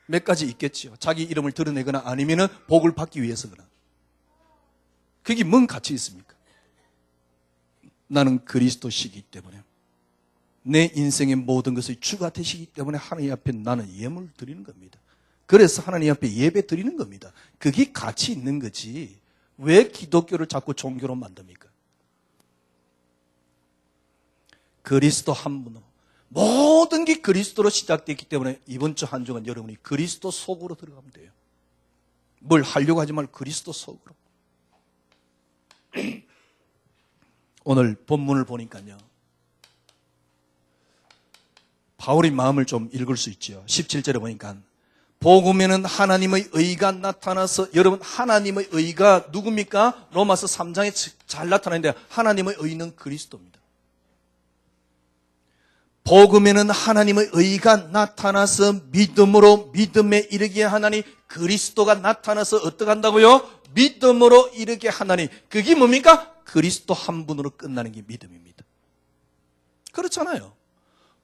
몇 가지 있겠지요. 자기 이름을 드러내거나 아니면 복을 받기 위해서거나. 그게 뭔 가치 있습니까? 나는 그리스도시기 때문에, 내 인생의 모든 것의 주가 되시기 때문에 하나님 앞에 나는 예물을 드리는 겁니다. 그래서 하나님 앞에 예배 드리는 겁니다. 그게 가치 있는 거지. 왜 기독교를 자꾸 종교로 만듭니까? 그리스도 한 분으로, 모든 게 그리스도로 시작되기 때문에 이번 주 한 주간 여러분이 그리스도 속으로 들어가면 돼요. 뭘 하려고 하지 말고 그리스도 속으로. 오늘 본문을 보니까요, 바울의 마음을 좀 읽을 수 있죠. 17절에 보니까 복음에는 하나님의 의가 나타나서, 여러분 하나님의 의가 누굽니까? 로마서 3장에 잘 나타나는데 하나님의 의는 그리스도입니다. 복음에는 하나님의 의가 나타나서 믿음으로 믿음에 이르게 하나니, 그리스도가 나타나서 어떻게 한다고요? 믿음으로 이르게 하나니. 그게 뭡니까? 그리스도 한 분으로 끝나는 게 믿음입니다. 그렇잖아요.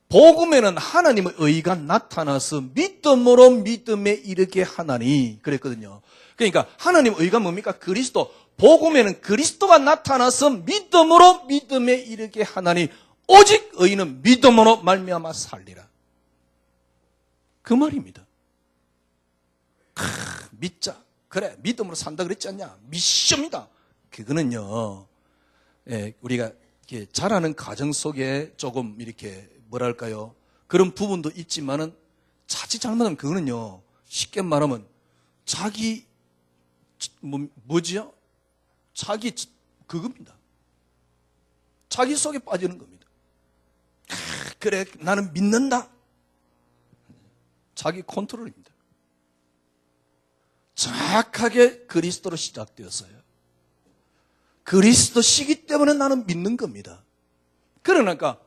복음에는 하나님의 의가 나타나서 믿음으로 믿음에 이르게 하나니 그랬거든요. 그러니까 하나님의 의가 뭡니까? 그리스도. 복음에는 그리스도가 나타나서 믿음으로 믿음에 이르게 하나니 오직 의인은 믿음으로 말미암아 살리라. 그 말입니다. 믿자. 그래, 믿음으로 산다 그랬지 않냐? 미션이다. 그거는요, 우리가 자라는 과정 속에 조금 이렇게 뭐랄까요, 그런 부분도 있지만은 자칫 잘못하면 그거는요, 쉽게 말하면 자기 뭐지요? 자기 그겁니다. 자기 속에 빠지는 겁니다. 그래, 나는 믿는다. 자기 컨트롤입니다. 정확하게 그리스도로 시작되었어요. 그리스도시기 때문에 나는 믿는 겁니다. 그러니까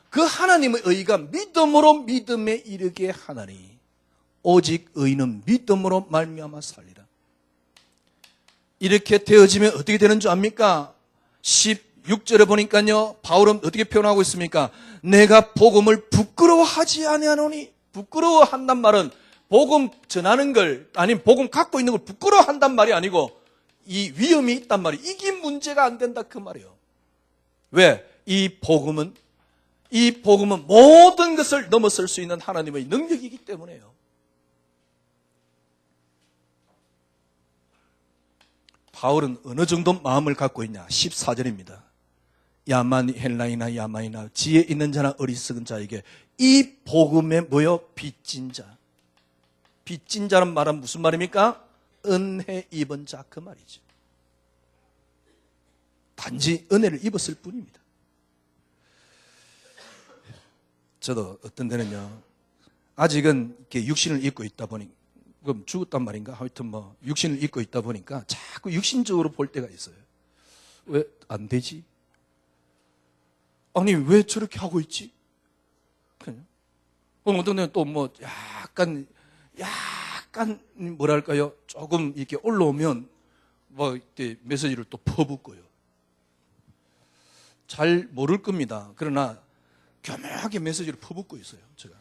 그 하나님의 의가 믿음으로 믿음에 이르게 하나니 오직 의인은 믿음으로 말미암아 살리라. 이렇게 되어지면 어떻게 되는 줄 압니까? 16절에 보니까요, 바울은 어떻게 표현하고 있습니까? 내가 복음을 부끄러워하지 아니하노니. 부끄러워한단 말은 복음 전하는 걸, 아니면 복음 갖고 있는 걸 부끄러워한단 말이 아니고 이 위험이 있단 말이에요. 이게 문제가 안 된다 그 말이에요. 왜? 이 복음은 모든 것을 넘어설 수 있는 하나님의 능력이기 때문에요. 바울은 어느 정도 마음을 갖고 있냐? 14절입니다. 야만 헬라이나 야마이나 지혜 있는 자나 어리석은 자에게 이 복음에 뭐요? 빚진 자. 빚진 자는 말은 무슨 말입니까? 은혜 입은 자 그 말이죠. 단지 은혜를 입었을 뿐입니다. 저도 어떤 데는요, 아직은 이렇게 육신을 입고 있다 보니, 그럼 죽었단 말인가? 하여튼 뭐 육신을 입고 있다 보니까 자꾸 육신적으로 볼 때가 있어요. 왜 안 되지? 아니 왜 저렇게 하고 있지? 그냥 어떤 데는 또 뭐 약간 뭐랄까요? 조금 이렇게 올라오면 뭐 이때 메시지를 또 퍼붓고요. 잘 모를 겁니다. 그러나 교묘하게 메시지를 퍼붓고 있어요, 제가.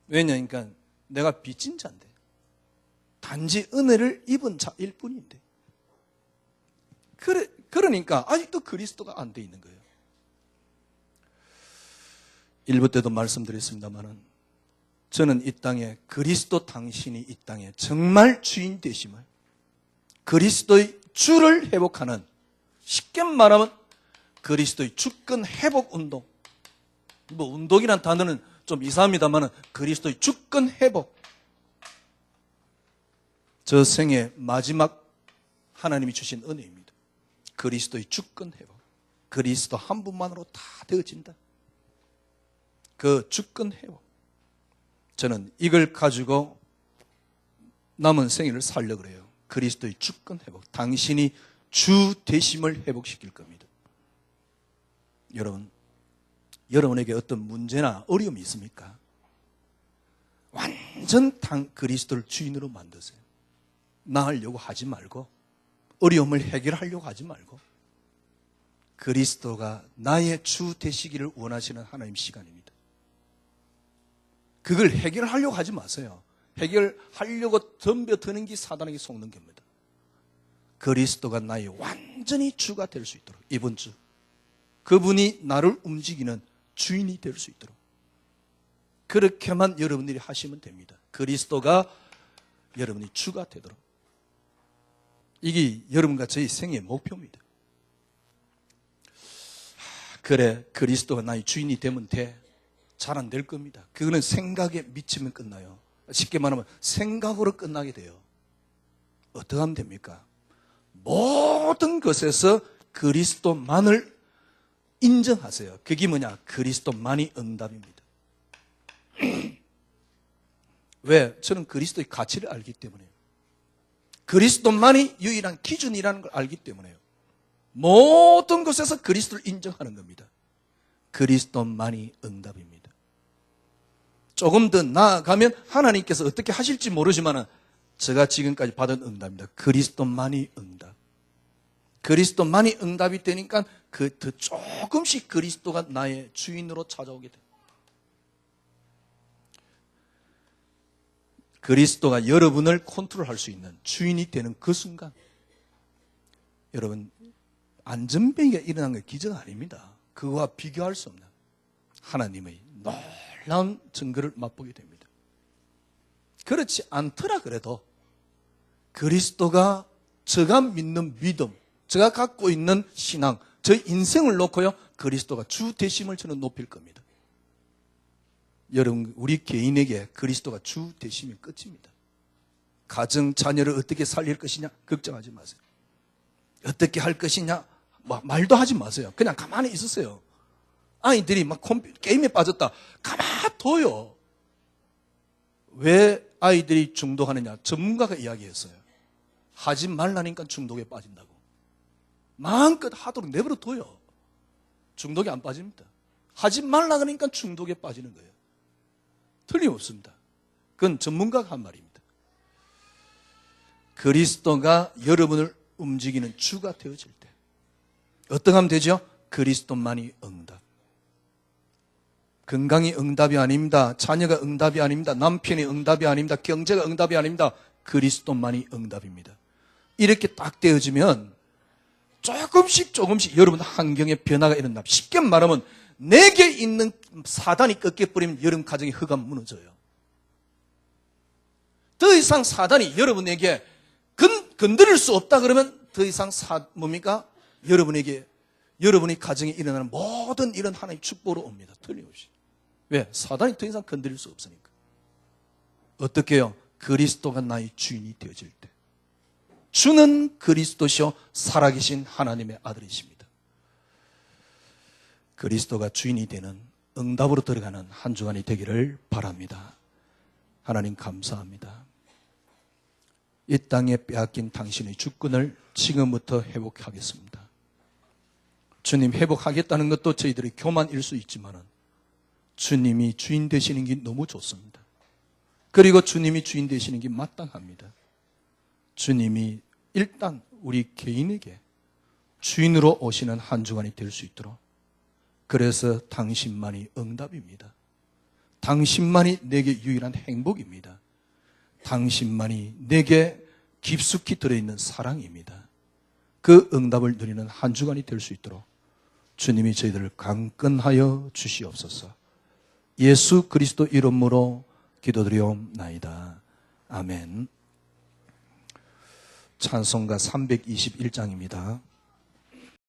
왜냐니까 내가 빚진 자인데, 단지 은혜를 입은 자일 뿐인데. 그러니까 아직도 그리스도가 안 돼 있는 거예요. 1부 때도 말씀드렸습니다만은 저는 이 땅에 그리스도 당신이 이 땅에 정말 주인 되심을, 그리스도의 주를 회복하는, 쉽게 말하면 그리스도의 주권 회복 운동. 뭐 운동이란 단어는 좀 이상합니다만 그리스도의 주권 회복. 저 생의 마지막 하나님이 주신 은혜입니다. 그리스도의 주권 회복. 그리스도 한 분만으로 다 되어진다. 그 주권 회복. 저는 이걸 가지고 남은 생애를 살려고 그래요. 그리스도의 주권 회복. 당신이 주 되심을 회복시킬 겁니다. 여러분에게 어떤 문제나 어려움이 있습니까? 완전 그리스도를 주인으로 만드세요. 나으려고 하지 말고, 어려움을 해결하려고 하지 말고, 그리스도가 나의 주 되시기를 원하시는 하나님 시간입니다. 그걸 해결하려고 하지 마세요. 해결하려고 덤벼드는 게 사단에게 속는 겁니다. 그리스도가 나의 완전히 주가 될 수 있도록, 이번 주 그분이 나를 움직이는 주인이 될 수 있도록 그렇게만 여러분들이 하시면 됩니다. 그리스도가 여러분이 주가 되도록. 이게 여러분과 저희 생애의 목표입니다. 그래, 그리스도가 나의 주인이 되면 돼. 잘 안 될 겁니다. 그거는 생각에 미치면 끝나요. 쉽게 말하면 생각으로 끝나게 돼요. 어떻게 하면 됩니까? 모든 것에서 그리스도만을 인정하세요. 그게 뭐냐? 그리스도만이 응답입니다. 왜? 저는 그리스도의 가치를 알기 때문에요. 그리스도만이 유일한 기준이라는 걸 알기 때문에요. 모든 것에서 그리스도를 인정하는 겁니다. 그리스도만이 응답입니다. 조금 더 나아가면 하나님께서 어떻게 하실지 모르지만 제가 지금까지 받은 응답입니다. 그리스도만이 응답. 그리스도만이 응답이 되니까 더 조금씩 그리스도가 나의 주인으로 찾아오게 돼요. 그리스도가 여러분을 컨트롤할 수 있는 주인이 되는 그 순간, 여러분, 안전병이가 일어난 게 기적 아닙니다. 그거와 비교할 수 없는 하나님의 놀라운 증거를 맛보게 됩니다. 그렇지 않더라 그래도 그리스도가 제가 믿는 믿음, 제가 갖고 있는 신앙, 저 인생을 놓고요, 그리스도가 주 되심을 저는 높일 겁니다. 여러분, 우리 개인에게 그리스도가 주 되심이 끝입니다. 가정, 자녀를 어떻게 살릴 것이냐 걱정하지 마세요. 어떻게 할 것이냐 말도 하지 마세요. 그냥 가만히 있으세요. 아이들이 막 게임에 빠졌다. 가만히 둬요. 왜 아이들이 중독하느냐? 전문가가 이야기했어요. 하지 말라니까 중독에 빠진다고. 마음껏 하도록 내버려 둬요. 중독에 안 빠집니다. 하지 말라 그러니까 중독에 빠지는 거예요. 틀림없습니다. 그건 전문가가 한 말입니다. 그리스도가 여러분을 움직이는 주가 되어질 때 어떻게 하면 되죠? 그리스도만이 응답. 건강이 응답이 아닙니다. 자녀가 응답이 아닙니다. 남편이 응답이 아닙니다. 경제가 응답이 아닙니다. 그리스도만이 응답입니다. 이렇게 딱 되어지면 조금씩 여러분 환경에 변화가 일어납니다. 쉽게 말하면 내게 있는 사단이 꺾여버리면 여러분 가정의 흑암 무너져요. 더 이상 사단이 여러분에게 건드릴 수 없다 그러면 더 이상 뭡니까? 여러분의 가정에 일어나는 모든 이런 하나님의 축복으로 옵니다. 틀림없이. 왜? 사단이 더 이상 건드릴 수 없으니까. 어떻게 해요? 그리스도가 나의 주인이 되어질 때. 주는 그리스도시요 살아계신 하나님의 아들이십니다. 그리스도가 주인이 되는 응답으로 들어가는 한 주간이 되기를 바랍니다. 하나님 감사합니다. 이 땅에 빼앗긴 당신의 주권을 지금부터 회복하겠습니다. 주님, 회복하겠다는 것도 저희들의 교만일 수 있지만 주님이 주인 되시는 게 너무 좋습니다. 그리고 주님이 주인 되시는 게 마땅합니다. 주님이 일단 우리 개인에게 주인으로 오시는 한 주간이 될 수 있도록, 그래서 당신만이 응답입니다. 당신만이 내게 유일한 행복입니다. 당신만이 내게 깊숙이 들어있는 사랑입니다. 그 응답을 누리는 한 주간이 될 수 있도록 주님이 저희들을 강건하여 주시옵소서. 예수 그리스도 이름으로 기도드리옵나이다. 아멘. 찬송가 321장입니다.